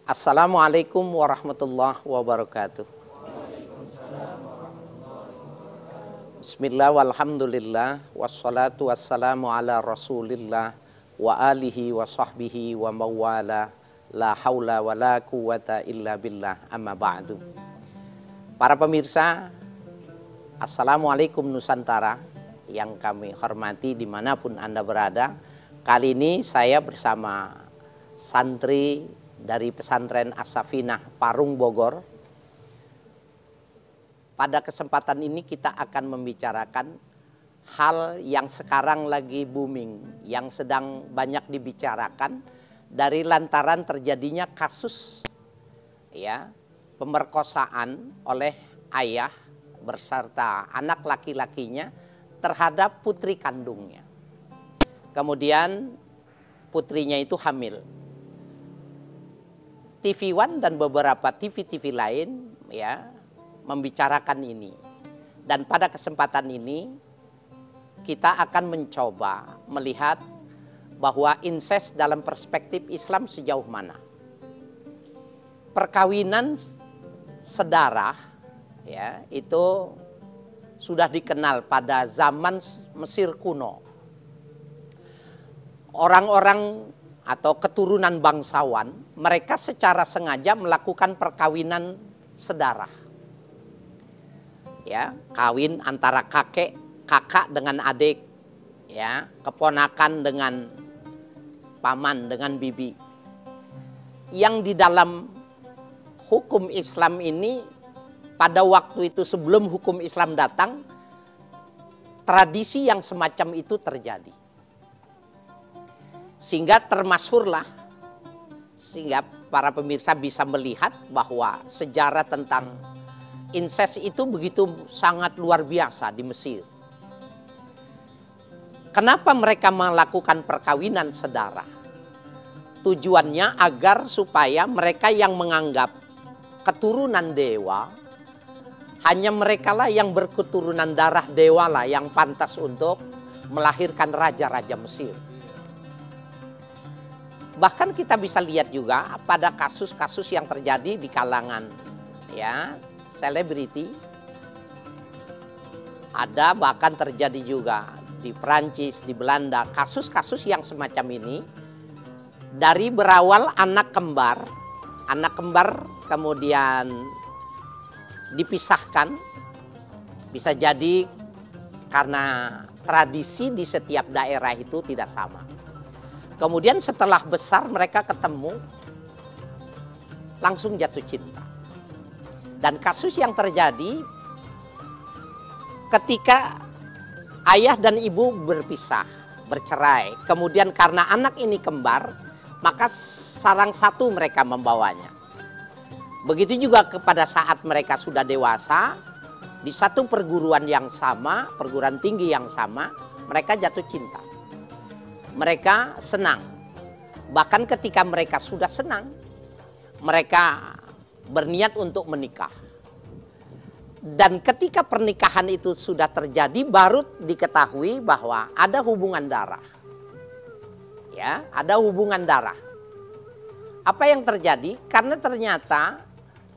Assalamualaikum warahmatullahi wabarakatuh. Bismillah walhamdulillah wassalatu wassalamu ala rasulillah wa alihi wa sahbihi wa mawala la haula wa la quwata illa billah amma ba'du. Para pemirsa, Assalamualaikum Nusantara yang kami hormati dimanapun Anda berada. Kali ini saya bersama santri dari pesantren As-Safinah Parung Bogor. Pada kesempatan ini kita akan membicarakan hal yang sekarang lagi booming, yang sedang banyak dibicarakan dari lantaran terjadinya kasus pemerkosaan oleh ayah berserta anak laki-lakinya terhadap putri kandungnya. Kemudian putrinya itu hamil. TV One dan beberapa TV-TV lain membicarakan ini. Dan pada kesempatan ini kita akan mencoba melihat bahwa insest dalam perspektif Islam sejauh mana. Perkawinan sedarah itu sudah dikenal pada zaman Mesir kuno. Orang-orang atau keturunan bangsawan, mereka secara sengaja melakukan perkawinan sedarah. Kawin antara kakak dengan adik, keponakan dengan paman dengan bibi. Yang di dalam hukum Islam ini pada waktu itu sebelum hukum Islam datang, tradisi yang semacam itu terjadi. Sehingga termasyhurlah, sehingga para pemirsa bisa melihat bahwa sejarah tentang insest itu begitu sangat luar biasa di Mesir. Kenapa mereka melakukan perkawinan sedarah? Tujuannya agar supaya mereka yang menganggap keturunan dewa, hanya merekalah yang berketurunan darah dewa lah yang pantas untuk melahirkan raja-raja Mesir. Bahkan kita bisa lihat juga pada kasus-kasus yang terjadi di kalangan selebriti. Ada bahkan terjadi juga di Perancis, di Belanda, kasus-kasus yang semacam ini. Dari berawal anak kembar kemudian dipisahkan. Bisa jadi karena tradisi di setiap daerah itu tidak sama. Kemudian setelah besar mereka ketemu, langsung jatuh cinta. Dan kasus yang terjadi ketika ayah dan ibu berpisah, bercerai. Kemudian karena anak ini kembar, maka salah satu mereka membawanya. Begitu juga kepada saat mereka sudah dewasa, di satu perguruan yang sama, perguruan tinggi yang sama, mereka jatuh cinta. Mereka senang. Bahkan ketika mereka sudah senang, mereka berniat untuk menikah. Dan ketika pernikahan itu sudah terjadi, baru diketahui bahwa ada hubungan darah. Ada hubungan darah. Apa yang terjadi? Karena ternyata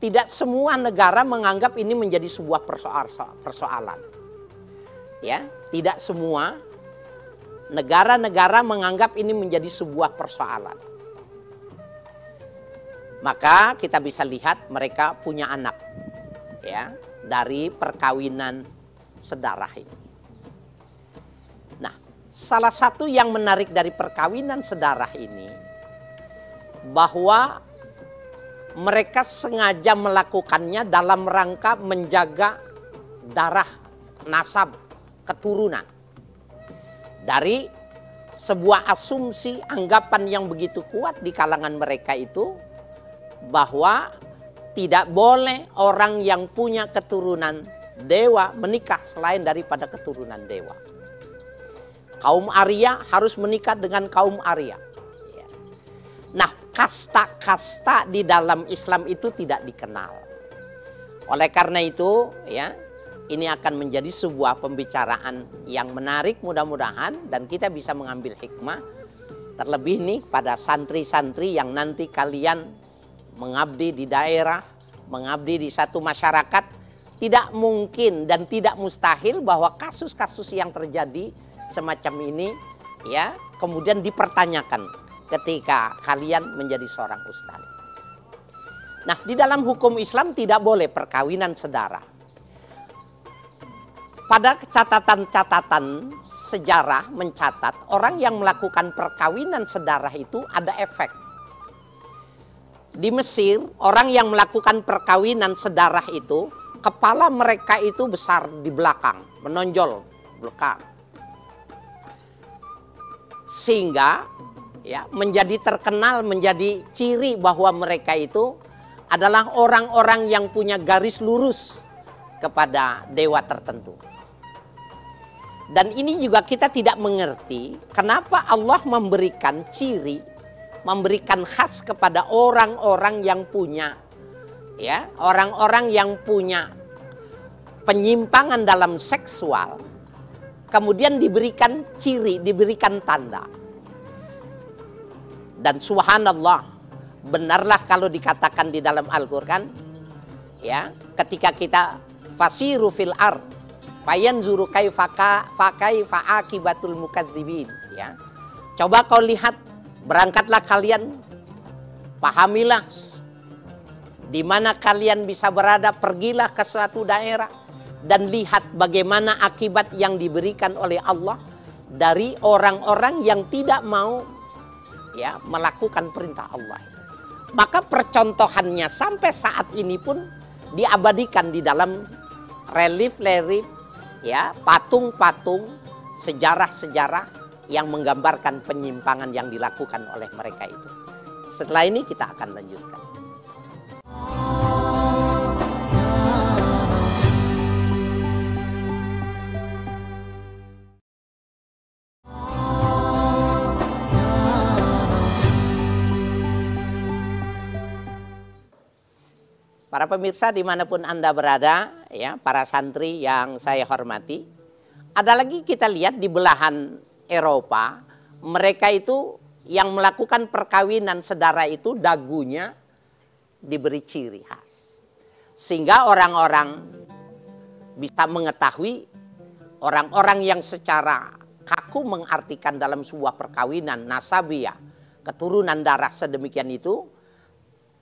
tidak semua negara menganggap ini menjadi sebuah persoalan. Tidak semua negara-negara menganggap ini menjadi sebuah persoalan. Maka kita bisa lihat mereka punya anak dari perkawinan sedarah ini. Nah, salah satu yang menarik dari perkawinan sedarah ini bahwa mereka sengaja melakukannya dalam rangka menjaga darah, nasab, keturunan. Dari sebuah asumsi anggapan yang begitu kuat di kalangan mereka itu bahwa tidak boleh orang yang punya keturunan dewa menikah selain daripada keturunan dewa. Kaum Arya harus menikah dengan kaum Arya. Nah, kasta-kasta di dalam Islam itu tidak dikenal. Oleh karena itu, ini akan menjadi sebuah pembicaraan yang menarik mudah-mudahan dan kita bisa mengambil hikmah. Terlebih nih pada santri-santri yang nanti kalian mengabdi di daerah, mengabdi di satu masyarakat, tidak mungkin dan tidak mustahil bahwa kasus-kasus yang terjadi semacam ini ya kemudian dipertanyakan ketika kalian menjadi seorang ustaz. Nah, di dalam hukum Islam tidak boleh perkawinan sedara. Pada catatan-catatan sejarah mencatat orang yang melakukan perkawinan sedara itu ada efek. Di Mesir, orang yang melakukan perkawinan sedarah itu, kepala mereka itu besar di belakang, menonjol belakang. Sehingga ya menjadi terkenal, menjadi ciri bahwa mereka itu adalah orang-orang yang punya garis lurus kepada dewa tertentu. Dan ini juga kita tidak mengerti kenapa Allah memberikan ciri, memberikan khas kepada orang-orang yang punya ya, orang-orang yang punya penyimpangan dalam seksual, kemudian diberikan ciri, diberikan tanda. Dan subhanallah, benarlah kalau dikatakan di dalam Al-Quran, ya, ketika kita fasiru fil ard, fayanzuru kaifa akibatul mukadzibin, ya. Coba kau lihat, berangkatlah kalian, pahamilah di mana kalian bisa berada, pergilah ke suatu daerah dan lihat bagaimana akibat yang diberikan oleh Allah dari orang-orang yang tidak mau ya melakukan perintah Allah. Maka percontohannya sampai saat ini pun diabadikan di dalam relief-relief ya, patung-patung, sejarah-sejarah yang menggambarkan penyimpangan yang dilakukan oleh mereka itu. Setelah ini kita akan lanjutkan. Para pemirsa dimanapun Anda berada, ya, para santri yang saya hormati, ada lagi kita lihat di belahan Eropa, mereka itu yang melakukan perkawinan sedara itu dagunya diberi ciri khas. Sehingga orang-orang bisa mengetahui, orang-orang yang secara kaku mengartikan dalam sebuah perkawinan nasabiah, keturunan darah sedemikian itu,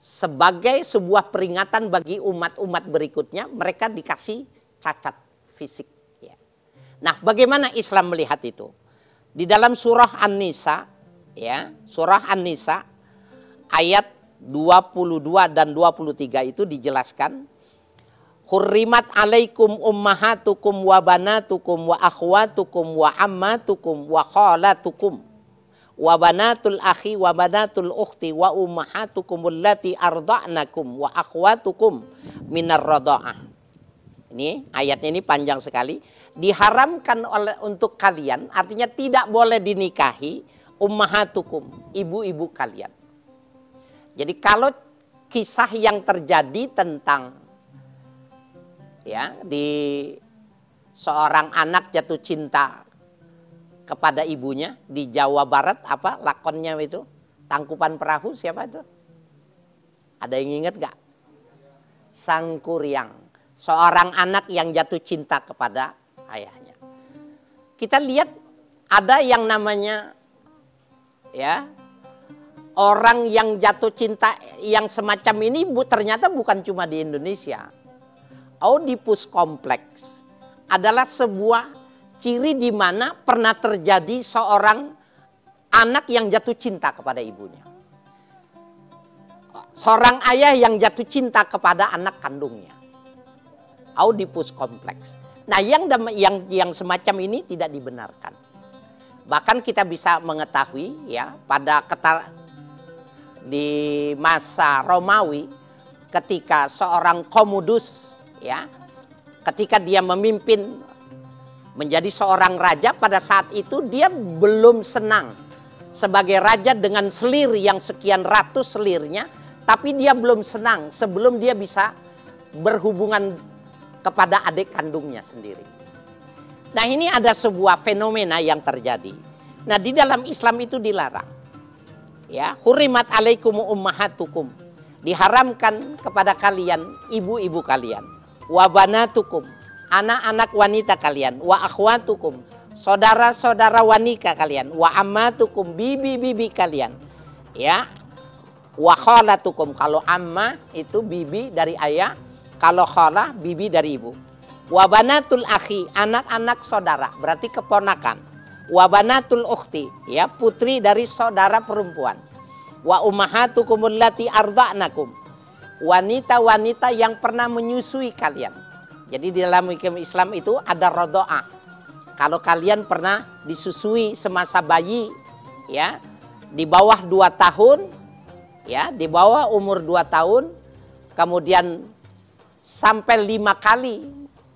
sebagai sebuah peringatan bagi umat-umat berikutnya, mereka dikasih cacat fisik. Ya. Nah, bagaimana Islam melihat itu? Di dalam surah An-Nisa, ya, surah An-Nisa ayat 22 dan 23 itu dijelaskan, hurrimat alaikum ummahatukum wa banatukum wa akhwatukum wa ammatukum wa khalatukum wa banatul akhi wa banatul ukhti wa ummahatukum allati arda'nakum wa akhwatukum minar radha'ah. Ini ayatnya ini panjang sekali. Diharamkan untuk kalian, artinya tidak boleh dinikahi ummahatukum, ibu-ibu kalian. Jadi kalau kisah yang terjadi tentang ya di seorang anak jatuh cinta kepada ibunya di Jawa Barat, apa lakonnya itu? Tangkupan Perahu, siapa itu? Ada yang ingat gak? Sangkuriang. Seorang anak yang jatuh cinta kepada ayahnya. Kita lihat ada yang namanya ya orang yang jatuh cinta yang semacam ini ternyata bukan cuma di Indonesia. Oedipus kompleks adalah sebuah ciri di mana pernah terjadi seorang anak yang jatuh cinta kepada ibunya. Seorang ayah yang jatuh cinta kepada anak kandungnya. Oedipus kompleks. Nah, yang semacam ini tidak dibenarkan. Bahkan kita bisa mengetahui ya pada di masa Romawi ketika seorang Commodus ya ketika dia memimpin menjadi seorang raja, pada saat itu dia belum senang sebagai raja dengan selir yang sekian ratus selirnya, tapi dia belum senang sebelum dia bisa berhubungan kepada adik kandungnya sendiri. Nah, ini ada sebuah fenomena yang terjadi. Nah, di dalam Islam itu dilarang. Ya, hurimat alaikum ummahatukum. diharamkan kepada kalian ibu-ibu kalian, wa banatukum, anak-anak wanita kalian, wa akhwatukum, saudara-saudara wanita kalian, wa ammatukum, bibi-bibi kalian, ya, wa khalatukum, kalau amma itu bibi dari ayah, kalau khalah bibi dari ibu, wa banatul akhi, anak-anak saudara, berarti keponakan, wa banatul ukhti, ya, putri dari saudara perempuan, wa ummahatukum allati arda'nakum, wanita-wanita yang pernah menyusui kalian. Jadi di dalam hukum Islam itu ada rodo'ah. Kalau kalian pernah disusui semasa bayi, ya, di bawah 2 tahun, ya, di bawah umur 2 tahun, kemudian sampai 5 kali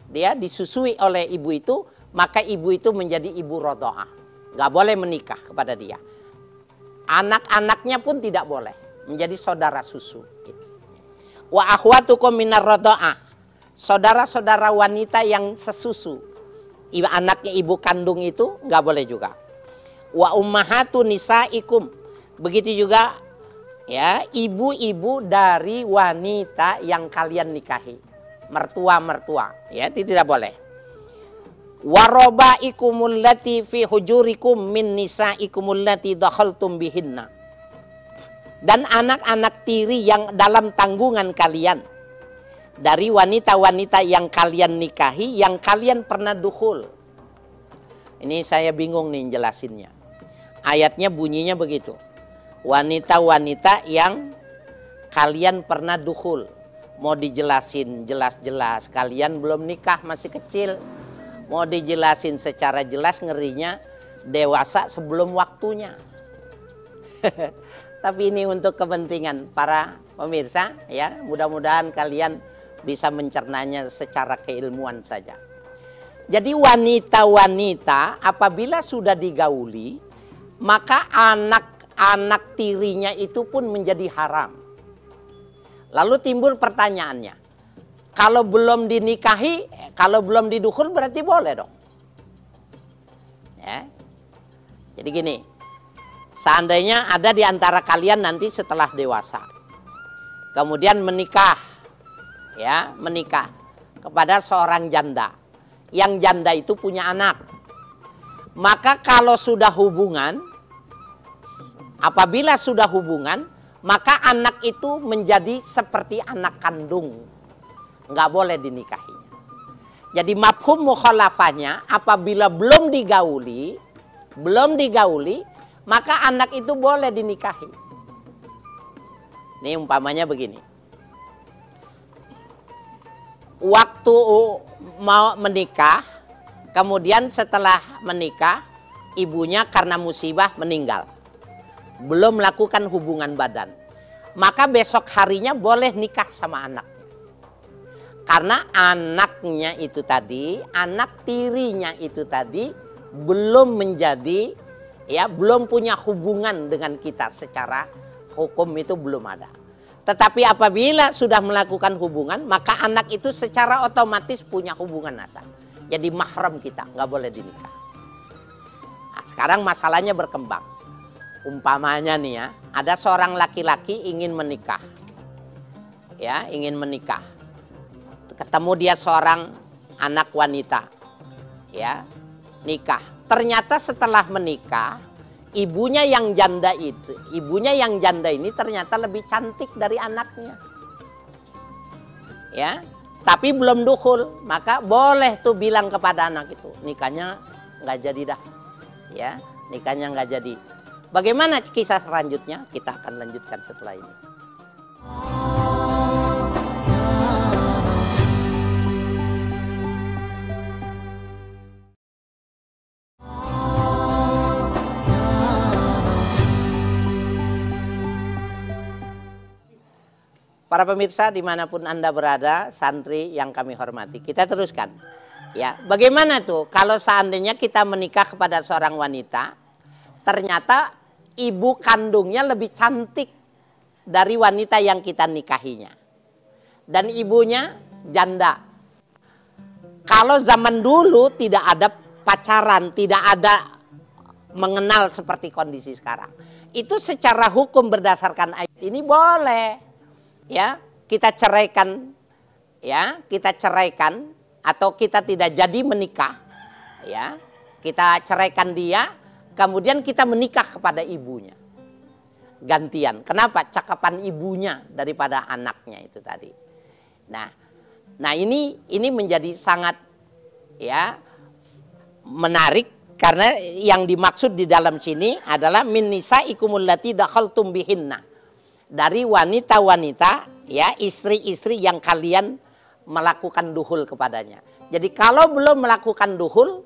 dia disusui oleh ibu itu, maka ibu itu menjadi ibu rodo'ah. Nggak boleh menikah kepada dia. Anak-anaknya pun tidak boleh menjadi saudara susu. Wa akhwatukum minar rodo'ah, saudara-saudara wanita yang sesusu, anaknya ibu kandung itu nggak boleh juga. Wa ummahatu nisaikum, begitu juga, ya, ibu-ibu dari wanita yang kalian nikahi, mertua-mertua, ya, itu tidak boleh. Warobaikumul lati fi hujurikum min nisaikumul lati dakhaltum bihinna, dan anak-anak tiri yang dalam tanggungan kalian dari wanita-wanita yang kalian nikahi, yang kalian pernah dukhul. Ini saya bingung nih jelasinnya. Ayatnya bunyinya begitu. Wanita-wanita yang kalian pernah dukhul. Mau dijelasin jelas-jelas, kalian belum nikah, masih kecil. Mau dijelasin secara jelas, ngerinya dewasa sebelum waktunya. Tapi ini untuk kepentingan para pemirsa, ya, mudah-mudahan kalian bisa mencernanya secara keilmuan saja. Jadi wanita-wanita apabila sudah digauli, maka anak-anak tirinya itu pun menjadi haram. Lalu timbul pertanyaannya, kalau belum dinikahi, kalau belum didukhul berarti boleh dong. Ya. Jadi gini, seandainya ada di antara kalian nanti setelah dewasa, kemudian menikah, ya, menikah kepada seorang janda, yang janda itu punya anak, maka kalau sudah hubungan, apabila sudah hubungan, maka anak itu menjadi seperti anak kandung, nggak boleh dinikahi. Jadi mafhum mukhalafahnya, apabila belum digauli, maka anak itu boleh dinikahi. Ini umpamanya begini. Waktu mau menikah, kemudian setelah menikah, ibunya karena musibah meninggal, belum melakukan hubungan badan, maka besok harinya boleh nikah sama anak. Karena anaknya itu tadi, anak tirinya itu tadi belum menjadi, ya, belum punya hubungan dengan kita secara hukum, itu belum ada. Tetapi apabila sudah melakukan hubungan, maka anak itu secara otomatis punya hubungan nasab. Jadi mahram kita, nggak boleh dinikah. Nah, sekarang masalahnya berkembang. Umpamanya nih, ya, ada seorang laki-laki ingin menikah, ya, ingin menikah. Ketemu dia seorang anak wanita, ya, nikah. Ternyata setelah menikah, ibunya yang janda ini ternyata lebih cantik dari anaknya, ya, tapi belum dukhul, maka boleh tuh bilang kepada anak itu, nikahnya nggak jadi dah, ya, nikahnya nggak jadi. Bagaimana kisah selanjutnya? Kita akan lanjutkan setelah ini. Para pemirsa dimanapun Anda berada, santri yang kami hormati, kita teruskan. Ya, bagaimana tuh kalau seandainya kita menikah kepada seorang wanita, ternyata ibu kandungnya lebih cantik dari wanita yang kita nikahinya, dan ibunya janda. Kalau zaman dulu tidak ada pacaran, tidak ada mengenal seperti kondisi sekarang, itu secara hukum berdasarkan ayat ini boleh. ya, kita ceraikan, ya, kita ceraikan atau kita tidak jadi menikah, ya, kita ceraikan dia, kemudian kita menikah kepada ibunya. Gantian. Kenapa? Cakapan ibunya daripada anaknya itu tadi. Nah ini menjadi sangat, ya, menarik karena yang dimaksud di dalam sini adalah min nisaikumul lati dakhaltum bihinna. Dari wanita-wanita, ya, istri-istri yang kalian melakukan duhul kepadanya. Jadi kalau belum melakukan duhul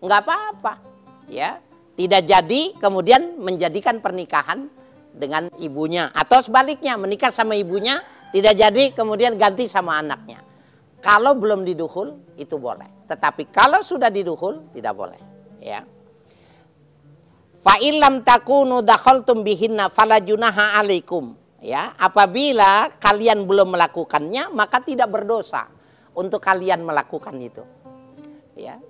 nggak apa-apa, ya. Tidak jadi kemudian menjadikan pernikahan dengan ibunya, atau sebaliknya menikah sama ibunya tidak jadi kemudian ganti sama anaknya. Kalau belum diduhul itu boleh, tetapi kalau sudah diduhul tidak boleh, ya. Fa illam takunu dakhaltum bihinna fala junaha alaikum, ya. Apabila kalian belum melakukannya maka tidak berdosa untuk kalian melakukan itu, ya.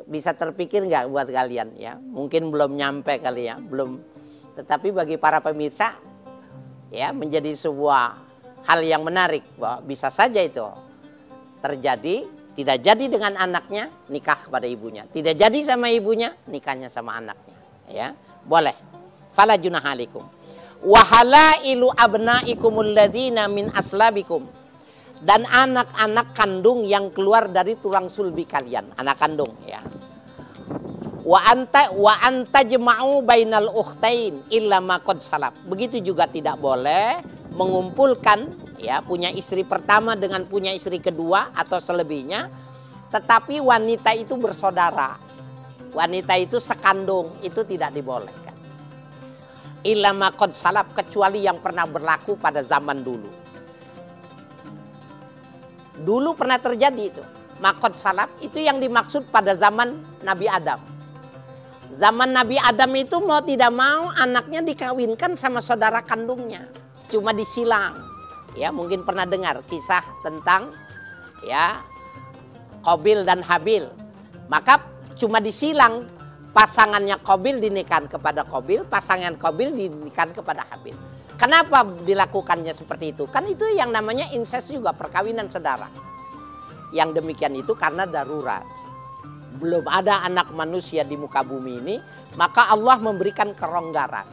Bisa terpikir nggak buat kalian, ya? Mungkin belum nyampe kali, ya, belum. Tetapi bagi para pemirsa, ya, menjadi sebuah hal yang menarik bahwa bisa saja itu terjadi, tidak jadi dengan anaknya, nikah kepada ibunya. Tidak jadi sama ibunya, nikahnya sama anaknya, ya. Boleh. Fala junaha alaikum. Wa halailu abnaikumul ladzina min aslabikum. Dan anak-anak kandung yang keluar dari tulang sulbi kalian, anak kandung, ya. Wa anta jema'u bainal ukhtain illa ma qad salaf. Begitu juga tidak boleh mengumpulkan, ya, punya istri pertama dengan punya istri kedua atau selebihnya, tetapi wanita itu bersaudara. Wanita itu sekandung, itu tidak dibolehkan. Illa ma qad salaf, kecuali yang pernah berlaku pada zaman dulu. Dulu pernah terjadi itu. Maqad salaf itu yang dimaksud pada zaman Nabi Adam. Zaman Nabi Adam itu mau tidak mau anaknya dikawinkan sama saudara kandungnya. Cuma disilang. Ya, mungkin pernah dengar kisah tentang, ya, Qabil dan Habil. Maka cuma disilang, pasangannya Qabil dinikahkan kepada Qabil, pasangan Qabil dinikahkan kepada Habil. Kenapa dilakukannya seperti itu? Kan itu yang namanya incest juga, perkawinan saudara. Yang demikian itu karena darurat. Belum ada anak manusia di muka bumi ini, maka Allah memberikan keronggaran.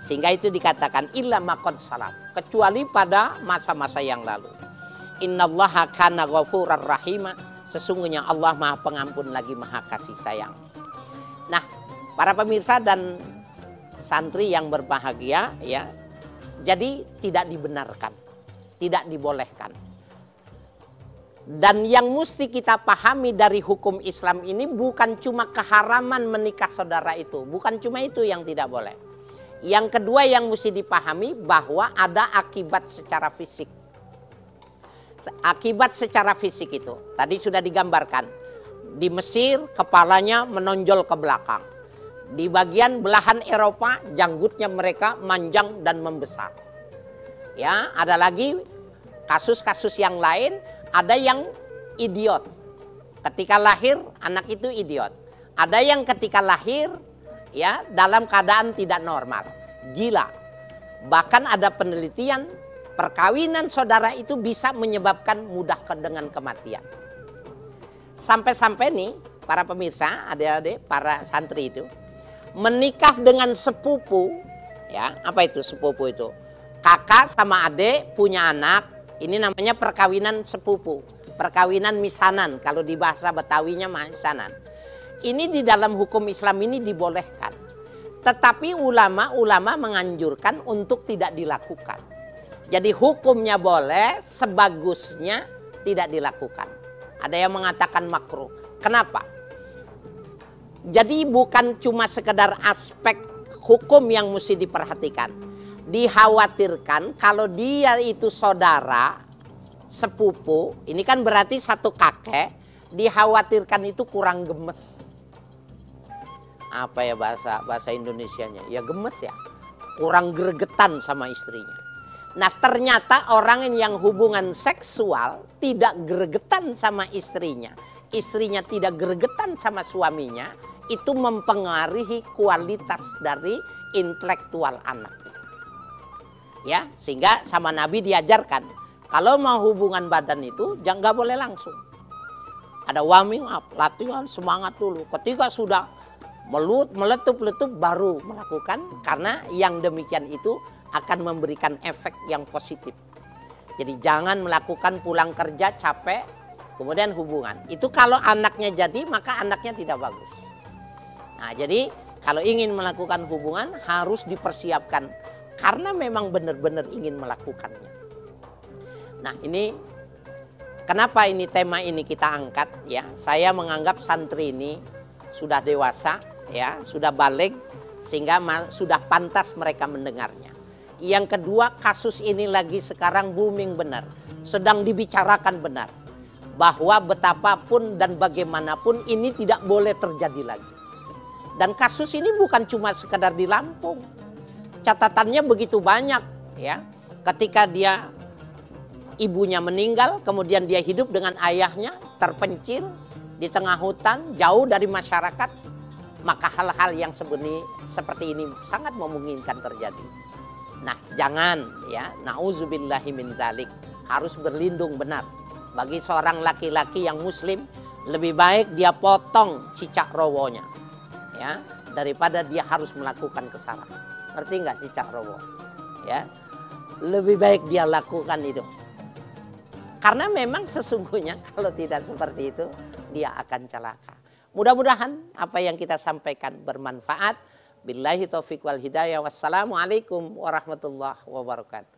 Sehingga itu dikatakan illa maqad salaf, kecuali pada masa-masa yang lalu. Innallaha kana ghafurar rahima, sesungguhnya Allah Maha Pengampun lagi Maha Kasih Sayang. Nah, para pemirsa dan santri yang berbahagia, ya. Jadi tidak dibenarkan, tidak dibolehkan. Dan yang mesti kita pahami dari hukum Islam ini bukan cuma keharaman menikah saudara itu. Bukan cuma itu yang tidak boleh. Yang kedua yang mesti dipahami bahwa ada akibat secara fisik. Akibat secara fisik itu tadi sudah digambarkan. Di Mesir kepalanya menonjol ke belakang. Di bagian belahan Eropa janggutnya mereka manjang dan membesar. Ya, ada lagi kasus-kasus yang lain. Ada yang idiot, ketika lahir anak itu idiot. Ada yang ketika lahir, ya, dalam keadaan tidak normal, gila. Bahkan ada penelitian perkawinan saudara itu bisa menyebabkan mudah dengan kematian. Sampai-sampai nih para pemirsa, adik-adik, para santri itu menikah dengan sepupu, ya, apa itu sepupu itu? Kakak sama adik punya anak. Ini namanya perkawinan sepupu, perkawinan misanan. Kalau di bahasa Betawinya misanan. Ini di dalam hukum Islam ini dibolehkan. Tetapi ulama menganjurkan untuk tidak dilakukan. Jadi hukumnya boleh, sebagusnya tidak dilakukan. Ada yang mengatakan makruh. Kenapa? Jadi bukan cuma sekedar aspek hukum yang mesti diperhatikan. Dikhawatirkan kalau dia itu saudara sepupu, ini kan berarti satu kakek, dikhawatirkan itu kurang gemes. Apa ya bahasa Indonesianya? Ya gemes ya, kurang gregetan sama istrinya. Nah ternyata orang yang hubungan seksual tidak gregetan sama istrinya, istrinya tidak gregetan sama suaminya, itu mempengaruhi kualitas dari intelektual anak. Ya, sehingga sama Nabi diajarkan kalau mau hubungan badan itu jangan, nggak boleh langsung. Ada warming up, latihan semangat dulu. Ketika sudah meletup-letup baru melakukan, karena yang demikian itu akan memberikan efek yang positif. Jadi jangan melakukan pulang kerja capek kemudian hubungan. Itu kalau anaknya jadi, maka anaknya tidak bagus. Nah, jadi kalau ingin melakukan hubungan harus dipersiapkan karena memang benar-benar ingin melakukannya. Nah, ini kenapa ini tema ini kita angkat ya? Saya menganggap santri ini sudah dewasa ya, sudah balik sehingga sudah pantas mereka mendengarnya. Yang kedua, kasus ini lagi sekarang booming benar, sedang dibicarakan benar, bahwa betapapun dan bagaimanapun ini tidak boleh terjadi lagi. Dan kasus ini bukan cuma sekedar di Lampung, catatannya begitu banyak ya. Ketika dia ibunya meninggal, kemudian dia hidup dengan ayahnya terpencil di tengah hutan, jauh dari masyarakat, maka hal-hal yang seperti ini sangat memungkinkan terjadi. Nah, jangan ya, nauzubillahi min dzalik, harus berlindung benar. Bagi seorang laki-laki yang muslim, lebih baik dia potong cicak rowonya ya, daripada dia harus melakukan kesalahan. Ngerti nggak cicak rowo? Ya, lebih baik dia lakukan itu. Karena memang sesungguhnya kalau tidak seperti itu, dia akan celaka. Mudah-mudahan apa yang kita sampaikan bermanfaat. Billahi taufiq wal hidayah. Wassalamualaikum warahmatullahi wabarakatuh.